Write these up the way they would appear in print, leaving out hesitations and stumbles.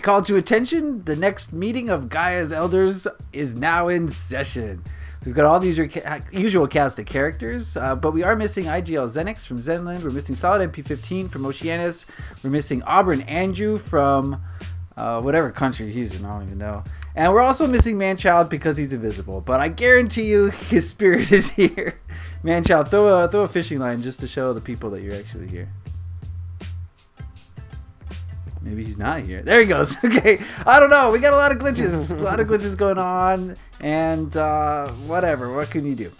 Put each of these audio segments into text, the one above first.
call to attention, the next meeting of Gaia's Elders is now in session. We've got all the usual cast of characters, but we are missing IGL Zenix from Zenland. We're missing Solid MP15 from Oceanus. We're missing Auburn Andrew from whatever country he's in. I don't even know. And we're also missing Manchild because he's invisible. But I guarantee you his spirit is here. Manchild, throw a fishing line just to show the people that you're actually here. Maybe he's not here. There he goes. Okay. I don't know. We got a lot of glitches. A lot of glitches going on. And whatever. What can you do?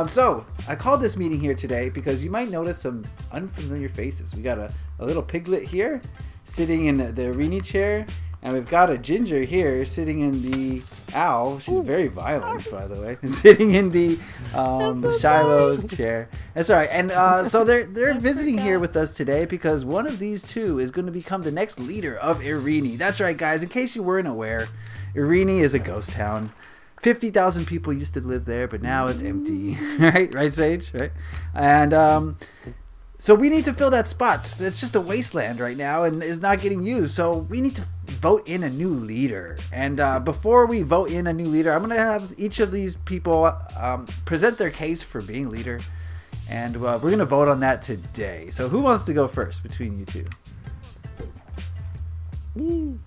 So I called this meeting here today because you might notice some unfamiliar faces. We got a little piglet here sitting in the arena chair. And we've got a ginger here sitting in the owl. She's very violent, by the way. Sitting in the Shiloh's chair. That's all right. And so they're visiting here with us today because one of these two is going to become the next leader of Irene. That's right, guys. In case you weren't aware, Irene is a ghost town. 50,000 people used to live there, but now it's empty. Right, Sage? Right? And so we need to fill that spot. It's just a wasteland right now and is not getting used. So we need to vote in a new leader. And before we vote in a new leader, I'm going to have each of these people present their case for being leader. And we're going to vote on that today. So who wants to go first between you two? You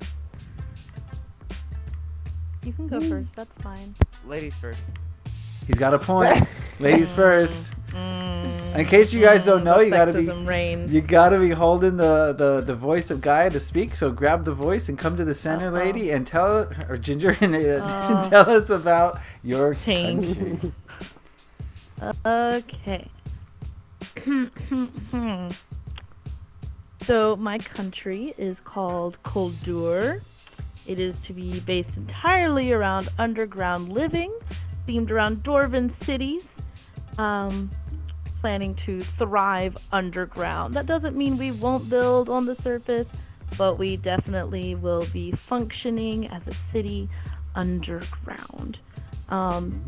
can go first. That's fine. Ladies first. He's got a point. Ladies first. In case you guys don't know, you gotta be holding the voice of Gaia to speak. So grab the voice and come to the center, lady, and tell or Ginger and tell us about your country. Okay. So my country is called Koldur. It is to be based entirely around underground living, themed around dwarven cities. Planning to thrive underground. That doesn't mean we won't build on the surface, but we definitely will be functioning as a city underground.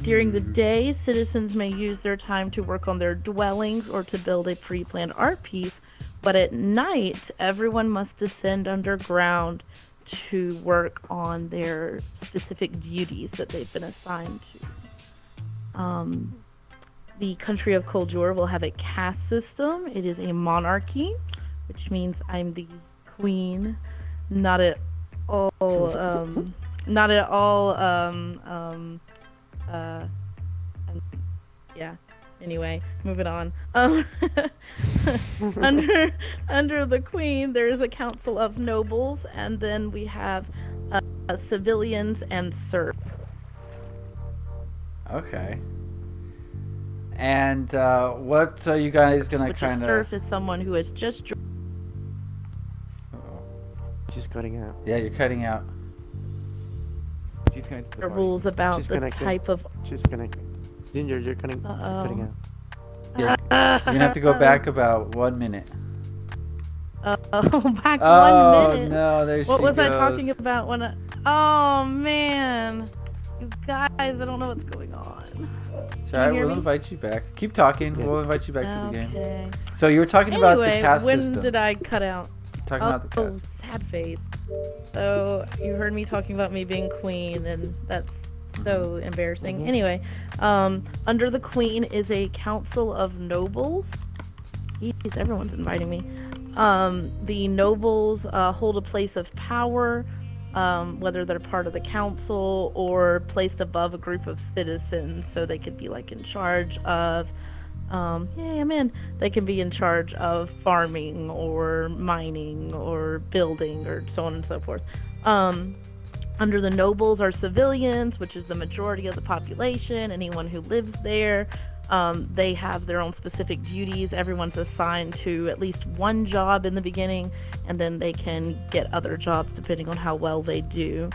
During the day, citizens may use their time to work on their dwellings or to build a pre-planned art piece, but at night, everyone must descend underground to work on their specific duties that they've been assigned to. The country of Koldur will have a caste system. It is a monarchy, which means I'm the queen. Not at all. Yeah. Anyway, moving on. Under the queen, there is a council of nobles, and then we have civilians and serfs. Okay. And what are you guys gonna kind of? Serf is someone who has just. She's cutting out. Yeah, you're cutting out. She's going to the rules about the type of. She's connecting. Ginger, you're cutting out. You're gonna have to go back about 1 minute. Back 1 minute. Oh no, there she goes. What was I talking about when I? Oh man, you guys, I don't know what's going on. It's alright, we'll invite you back. Keep talking, we'll invite you back to the game. So you were talking about the caste system. When did I cut out? Talking about the caste. Sad face. So you heard me talking about me being queen, and that's so embarrassing. Anyway, under the queen is a council of nobles. Jeez, everyone's inviting me. The nobles hold a place of power, whether they're part of the council or placed above a group of citizens, so they could be like in charge of they can be in charge of farming or mining or building or so on and so forth. Under the nobles are civilians, which is the majority of the population. Anyone who lives there, they have their own specific duties. Everyone's assigned to at least one job in the beginning, and then they can get other jobs depending on how well they do.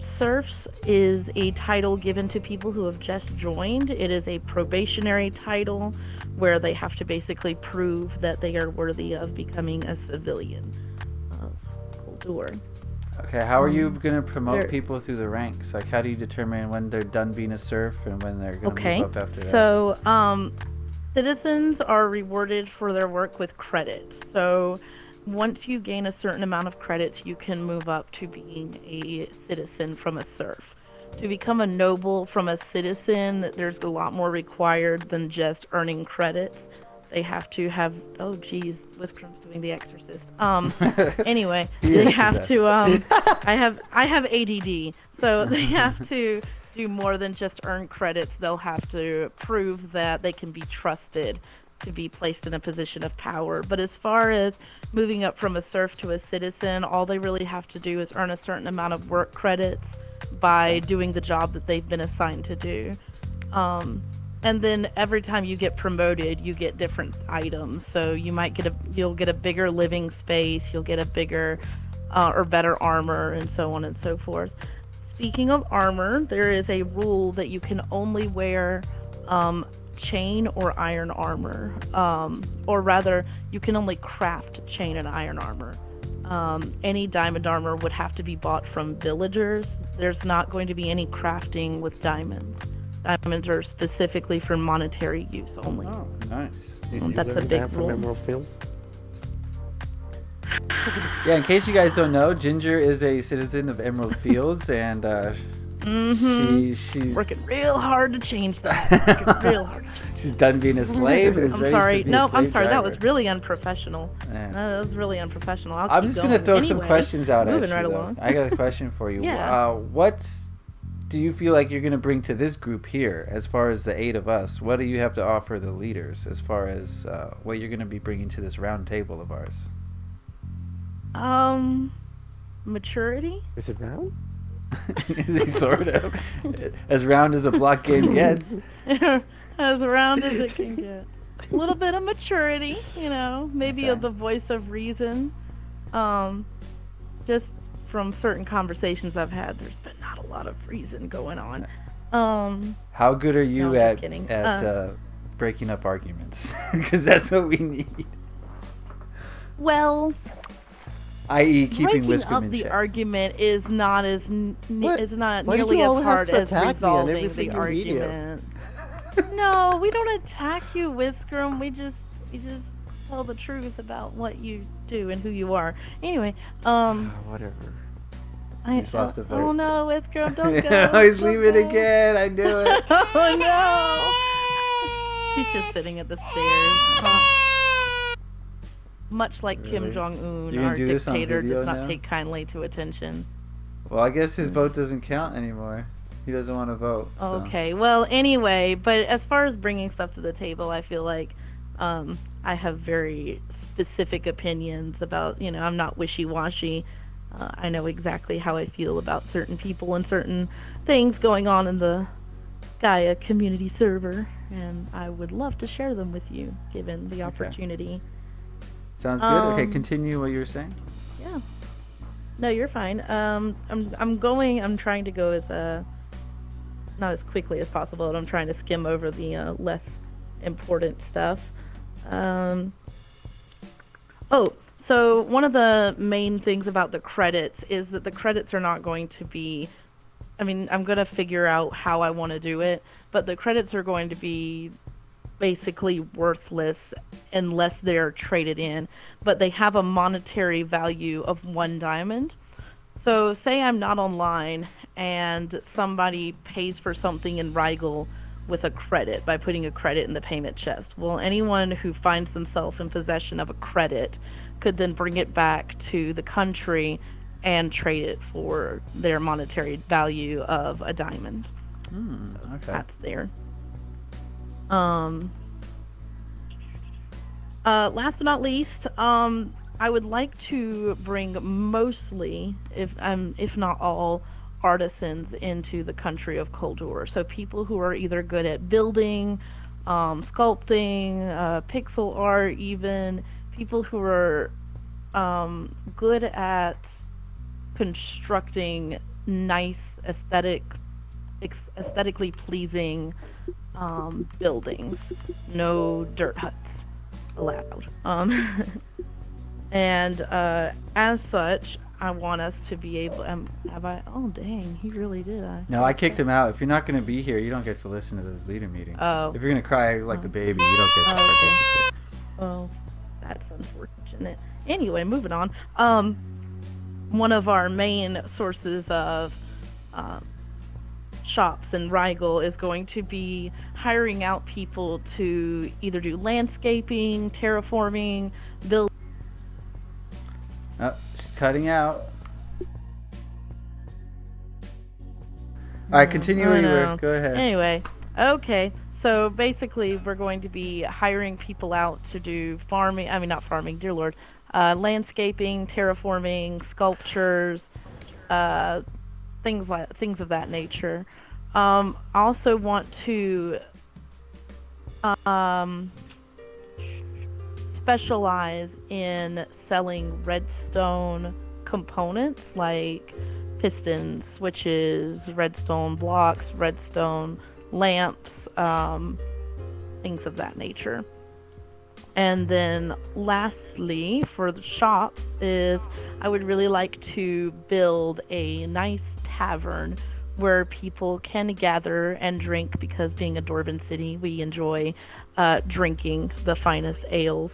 Serfs is a title given to people who have just joined. It is a probationary title where they have to basically prove that they are worthy of becoming a civilian of Koldur. Okay, how are you going to promote people through the ranks? Like, how do you determine when they're done being a serf and when they're going to move up after that? So, citizens are rewarded for their work with credit. So, once you gain a certain amount of credits, you can move up to being a citizen from a serf. To become a noble from a citizen, there's a lot more required than just earning credits. They have to have, oh geez, Whiskerum's doing The Exorcist. Anyway, they have to, I have ADD, so they have to do more than just earn credits. They'll have to prove that they can be trusted to be placed in a position of power. But as far as moving up from a serf to a citizen, all they really have to do is earn a certain amount of work credits by doing the job that they've been assigned to do. And then every time you get promoted, you get different items. So you might you'll get a bigger living space, you'll get a bigger or better armor, and so on and so forth. Speaking of armor, there is a rule that you can only wear chain or iron armor, or rather, you can only craft chain and iron armor. Any diamond armor would have to be bought from villagers. There's not going to be any crafting with diamonds. Diamonds are specifically for monetary use only. Oh, nice. That's a big rule. Emerald Fields? Yeah, in case you guys don't know, Ginger is a citizen of Emerald Fields, and she's working real hard to change that. Working real hard to change she's done being a slave and is I'm ready sorry. to be No, a slave I'm sorry. driver. That was really unprofessional. Yeah. That was really unprofessional. I'm just going to throw some questions out at you, moving right though. along. I got a question for you. Yeah. What do you feel like you're going to bring to this group here, as far as the 8 of us? What do you have to offer the leaders, as far as what you're going to be bringing to this round table of ours? Maturity? Is it round? Is he sort of as round as a block game gets? As round as it can get. A little bit of maturity, maybe Okay. of the voice of reason. Just from certain conversations I've had, there's been not a lot of reason going on. How good are you No, I'm at kidding. breaking up arguments? Because that's what we need. Well, I.e., keeping breaking Whiskum up in the check. argument is not as is not Why did nearly you as all have hard to as attack me on resolving everything the you video? argument. No, we don't attack you, Whiskerum. We just tell the truth about what you do and who you are. Anyway, Whatever. He's lost a vote. Oh no, Whiskerum, don't go. Oh, he's Don't leaving go. again. I knew it. Oh no! He's just sitting at the stairs. Much like Kim Really? Jong-un, You're gonna our do this on dictator, video does not now? take kindly to attention. Well, I guess his vote doesn't count anymore. He doesn't want to vote. So. Okay, well, anyway, but as far as bringing stuff to the table, I feel like I have very specific opinions about, I'm not wishy-washy. I know exactly how I feel about certain people and certain things going on in the Gaia community server, and I would love to share them with you, given the opportunity. Sounds good. Okay, continue what you were saying. Yeah. No, you're fine. I'm trying to go as not as quickly as possible, but I'm trying to skim over the less important stuff. So one of the main things about the credits is that the credits are not going to be, I'm going to figure out how I want to do it, but the credits are going to be basically worthless unless they're traded in, but they have a monetary value of 1 diamond. So say I'm not online and somebody pays for something in Rigel with a credit by putting a credit in the payment chest. Well, anyone who finds themselves in possession of a credit could then bring it back to the country and trade it for their monetary value of a diamond. Okay. That's there. Last but not least, I would like to bring mostly, if not all, artisans into the country of Koldur. So people who are either good at building, sculpting, pixel art, even people who are good at constructing nice, aesthetically pleasing buildings. No dirt huts allowed. And as such, I want us to be able. Oh dang, he really did. No, I kicked him out. If you're not going to be here, you don't get to listen to the leader meeting. Oh. If you're going to cry like a baby, you don't get to participate. Oh. That's unfortunate. Anyway, moving on. One of our main sources of shops in Rigel is going to be hiring out people to either do landscaping, terraforming, build. Oh, she's cutting out. All right, continue where you were. Go ahead. Anyway, okay. So basically, we're going to be hiring people out to do farming. I mean, not farming, dear Lord. Landscaping, terraforming, sculptures, things of that nature. I also want to specialize in selling redstone components like pistons, switches, redstone blocks, redstone lamps, things of that nature. And then lastly, for the shops, is I would really like to build a nice tavern where people can gather and drink, because being a Dwarven city, we enjoy drinking the finest ales.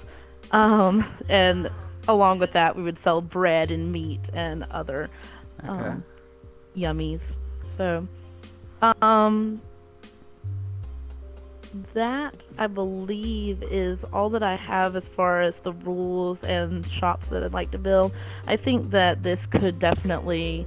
And along with that, we would sell bread and meat and other yummies. So, that, I believe, is all that I have as far as the rules and shops that I'd like to build. I think that this could definitely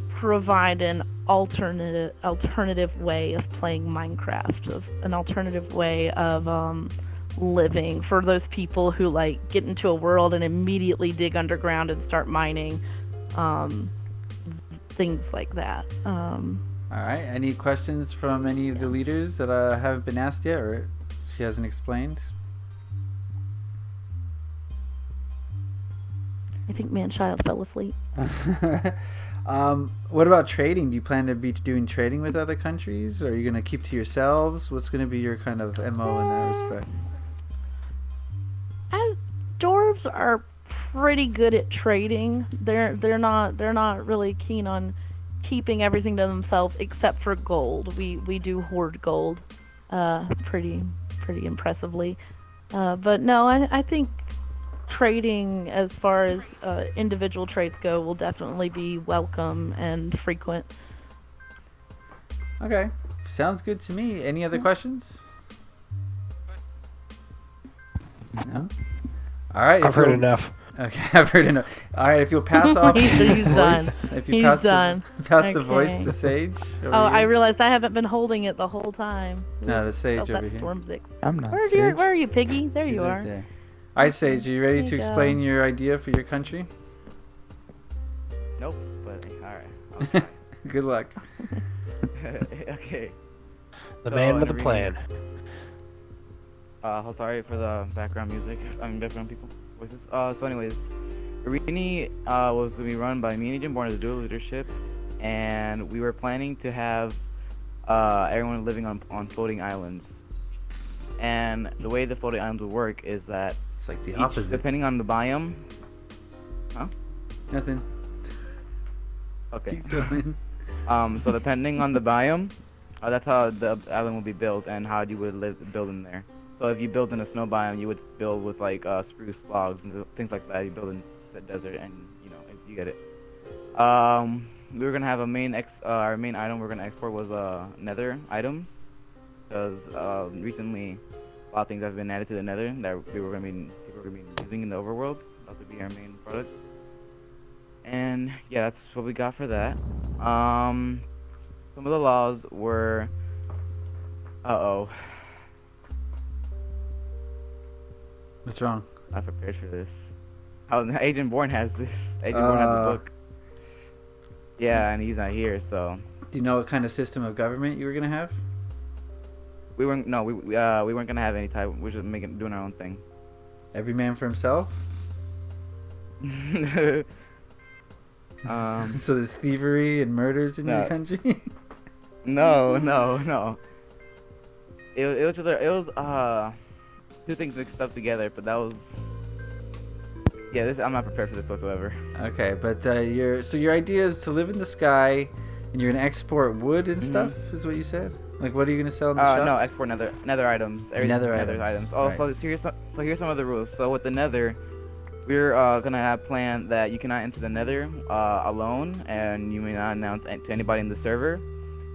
provide an alternative way of playing Minecraft, an alternative way of living for those people who like get into a world and immediately dig underground and start mining, things like that. All right. Any questions from any of the leaders that haven't been asked yet, or she hasn't explained? I think man-child fell asleep. What about trading? Do you plan to be doing trading with other countries, or are you going to keep to yourselves? What's going to be your kind of MO in that respect? Dwarves are pretty good at trading. They're not really keen on keeping everything to themselves except for gold. We do hoard gold, pretty impressively. But no, I think trading, as far as individual trades go, will definitely be welcome and frequent. Okay, sounds good to me. Any other questions? No. All right. I've heard enough. Okay, I've heard enough. All right, if you'll pass off He's the done. voice, if He's you pass done. the voice to Sage. Oh, I realized I haven't been holding it the whole time. No, the Sage over that's here. Stormzix. I'm not Where are you, Piggy? There He's you right are. there. All right, Sage, are you ready There to you explain go. your idea for your country? Nope, but alright. Good luck. Okay. The So, man with in the plan. Sorry for the background music. Background people voices. So anyways, Arini was going to be run by me and Agent Born as a dual leadership, and we were planning to have everyone living on floating islands. And the way the floating islands would work is that It's like the opposite. depending on the biome. Nothing. Okay. Keep going. So depending on the biome, that's how the island will be built and how you would build in there. So if you build in a snow biome, you would build with like spruce logs and things like that. You build in a desert, and you get it. We were gonna have our main item we're gonna export was nether items, because recently a lot of things have been added to the nether that people were gonna be using in the overworld. That would be our main product. And yeah, that's what we got for that. Some of the laws were What's wrong? not prepared for this. Agent Born has this. Agent Born has the book. Yeah, and he's not here, so Do you know what kind of system of government you were gonna have? we weren't gonna have any type. We're just doing our own thing. Every man for himself. So there's thievery and murders in your No. country. No. It was two things mixed up together, but that was I'm not prepared for this whatsoever. Okay, but your idea is to live in the sky, And you're gonna export wood and stuff, is what you said? Like, what are you gonna sell in the shops? No, export nether items. Nether items. Oh, Right. so here's some of the rules. So with the nether, we're gonna have planned that you cannot enter the nether alone, and you may not announce to anybody in the server.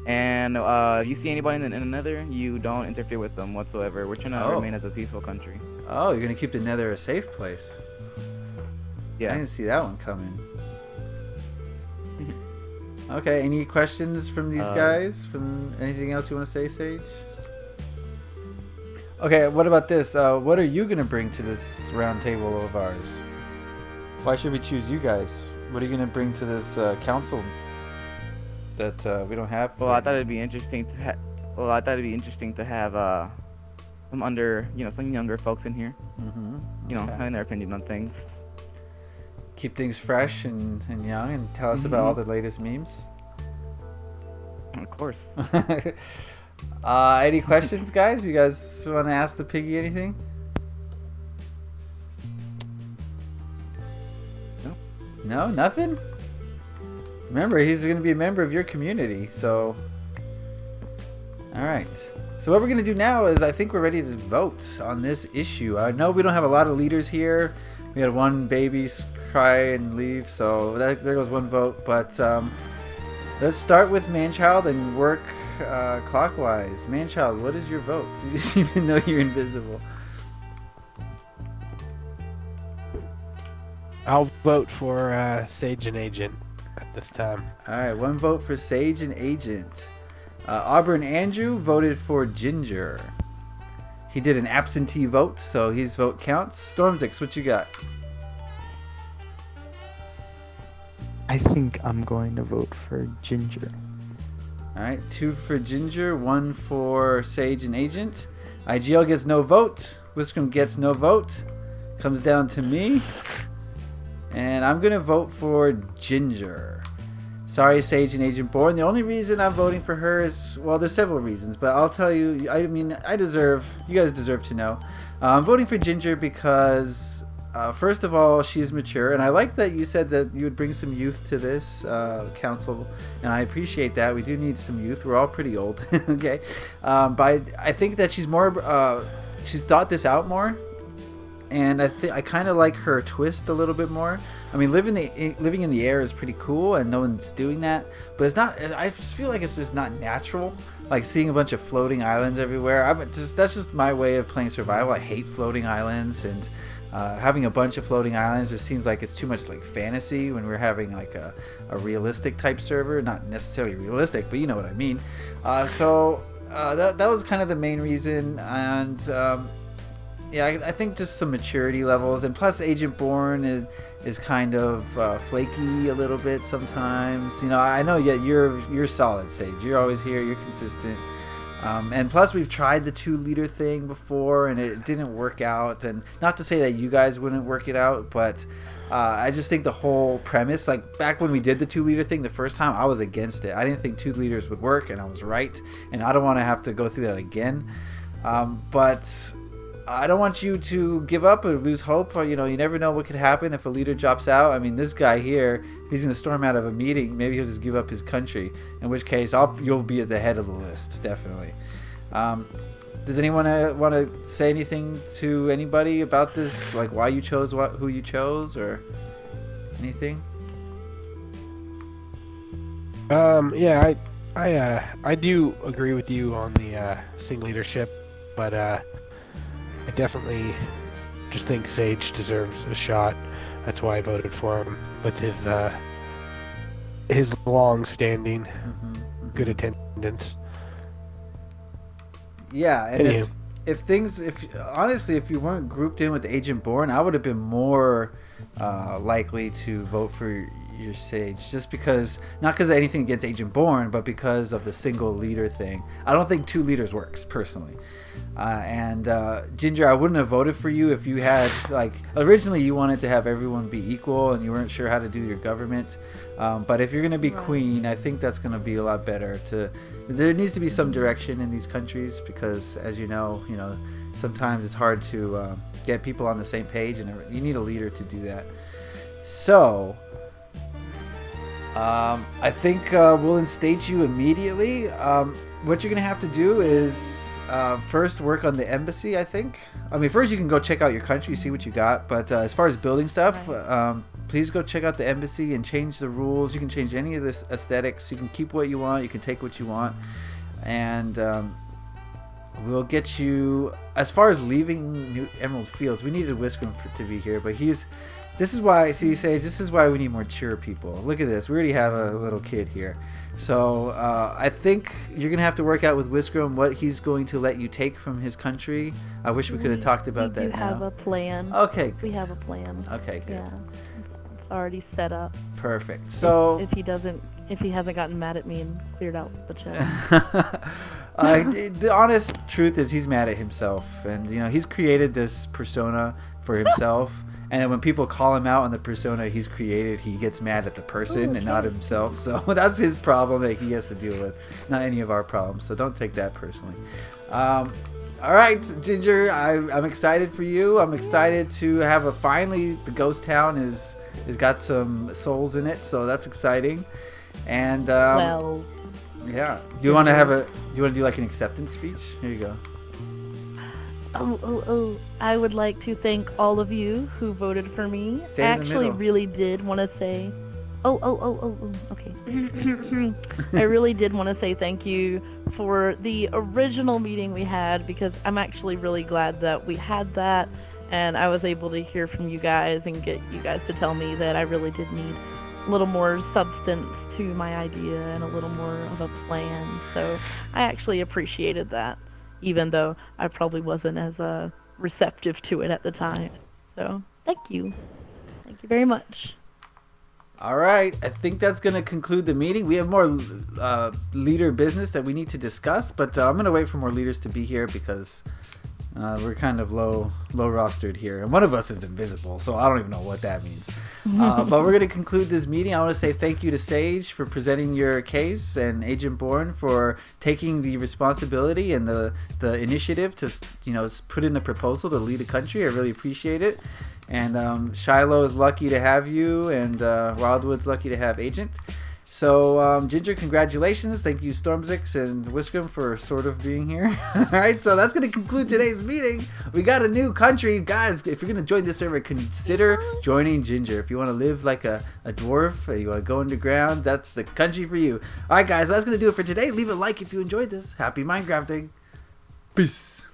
And if you see anybody in the nether, you don't interfere with them whatsoever. We're trying to remain as a peaceful country. Oh, you're gonna keep the nether a safe place. Yeah. I didn't see that one coming. Okay, any questions from these guys? From anything else you want to say, Sage? Okay, what about this? What are you going to bring to this round table of ours? Why should we choose you guys? What are you going to bring to this council that we don't have? Well, I thought it'd be interesting to have some some younger folks in here. Having their opinion on things. Keep things fresh and young, and tell us about all the latest memes. Of course. Any questions, guys? You guys want to ask the piggy anything? No, nothing? Remember, he's going to be a member of your community, so... Alright. So what we're going to do now is I think we're ready to vote on this issue. I know we don't have a lot of leaders here. We had one baby cry and leave, so there goes one vote. But let's start with Manchild and work clockwise. Manchild, what is your vote? Even though you're invisible. I'll vote for Sage and Agent at this time. Alright, one vote for Sage and Agent. Auburn Andrew voted for Ginger. He did an absentee vote, so his vote counts. Stormzix, what you got? I think I'm going to vote for Ginger. Alright, 2 for Ginger, 1 for Sage and Agent. IGL gets no vote. Whiscom gets no vote. Comes down to me. And I'm going to vote for Ginger. Sorry, Sage and Agent Born. The only reason I'm voting for her is, well, there's several reasons, but I'll tell you, I mean, you guys deserve to know. I'm voting for Ginger because, first of all, she's mature, and I like that you said that you would bring some youth to this council, and I appreciate that. We do need some youth. We're all pretty old, okay? But I think that she's thought this out more. And I kind of like her twist a little bit more. I mean, living in the air is pretty cool, and no one's doing that. But it's not. I just feel like it's just not natural. Like seeing a bunch of floating islands everywhere. That's just my way of playing survival. I hate floating islands, and having a bunch of floating islands just seems like it's too much like fantasy when we're having like a realistic type server. Not necessarily realistic, but you know what I mean. So that was kind of the main reason, and. Yeah, I think just some maturity levels, and plus Agent Born is kind of flaky a little bit sometimes. You know, I know you're solid, Sage. You're always here. You're consistent. And plus we've tried the 2-leader thing before, and it didn't work out. And not to say that you guys wouldn't work it out, but I just think the whole premise, like back when we did the 2-leader thing the first time, I was against it. I didn't think 2 leaders would work, and I was right. And I don't want to have to go through that again. But I don't want you to give up or lose hope. Or, you know, you never know what could happen if a leader drops out. I mean, this guy here, if he's going to storm out of a meeting, maybe he'll just give up his country. In which case, you'll be at the head of the list, definitely. Does anyone want to say anything to anybody about this? Like why you chose who you chose, or anything? Yeah, I do agree with you on the Sing leadership, but I definitely just think Sage deserves a shot. That's why I voted for him with his long-standing good attendance. Yeah, and honestly, if you weren't grouped in with Agent Born, I would have been more likely to vote for your Sage, just because, not because of anything against Agent Born, but because of the single leader thing. I don't think 2 leaders works personally. And Ginger, I wouldn't have voted for you if you had, like, originally you wanted to have everyone be equal and you weren't sure how to do your government. But if you're going to be queen, I think that's going to be a lot better. There needs to be some direction in these countries because, as you know, sometimes it's hard to get people on the same page, and you need a leader to do that. So, I think we'll instate you immediately. What you're gonna have to do is first work on the embassy. I think. I mean, first you can go check out your country, see what you got. But as far as building stuff, please go check out the embassy and change the rules. You can change any of this aesthetics. You can keep what you want. You can take what you want, and we'll get you. As far as leaving New Emerald Fields, we needed Whiskum to be here, but he's. This is why, see, Sage, this is why we need more mature people. Look at this. We already have a little kid here. So I think you're going to have to work out with Whiskum what he's going to let you take from his country. I wish we could have talked about that now. We have a plan. Okay. We have a plan. Okay, good. Yeah. It's already set up. Perfect. So if he hasn't gotten mad at me and cleared out the check. The honest truth is he's mad at himself. And, you know, he's created this persona for himself. And then when people call him out on the persona he's created, he gets mad at the person and not himself. So that's his problem that he has to deal with, not any of our problems. So don't take that personally. All right, Ginger, I'm excited for you. I'm excited to have finally the ghost town is got some souls in it, so that's exciting. And well, yeah. Do you want to do like an acceptance speech? Here you go. I would like to thank all of you who voted for me. Stay I in the actually middle. really did want to say okay. I really did want to say thank you for the original meeting we had, because I'm actually really glad that we had that and I was able to hear from you guys and get you guys to tell me that I really did need a little more substance to my idea and a little more of a plan. So I actually appreciated that, even though I probably wasn't as receptive to it at the time. So, thank you. Thank you very much. All right, I think that's going to conclude the meeting. We have more leader business that we need to discuss, but I'm going to wait for more leaders to be here because we're kind of low rostered here. And one of us is invisible, so I don't even know what that means. But we're going to conclude this meeting. I want to say thank you to Sage for presenting your case and Agent Bourne for taking the responsibility and the initiative to, you know, put in a proposal to lead a country. I really appreciate it. And Shiloh is lucky to have you, and Wildwood's lucky to have Agent. So, Ginger, congratulations. Thank you, Stormzix and Whiskum, for sort of being here. All right, so that's going to conclude today's meeting. We got a new country. Guys, if you're going to join this server, consider joining Ginger. If you want to live like a dwarf, or you want to go underground, that's the country for you. All right, guys, that's going to do it for today. Leave a like if you enjoyed this. Happy Minecrafting. Peace.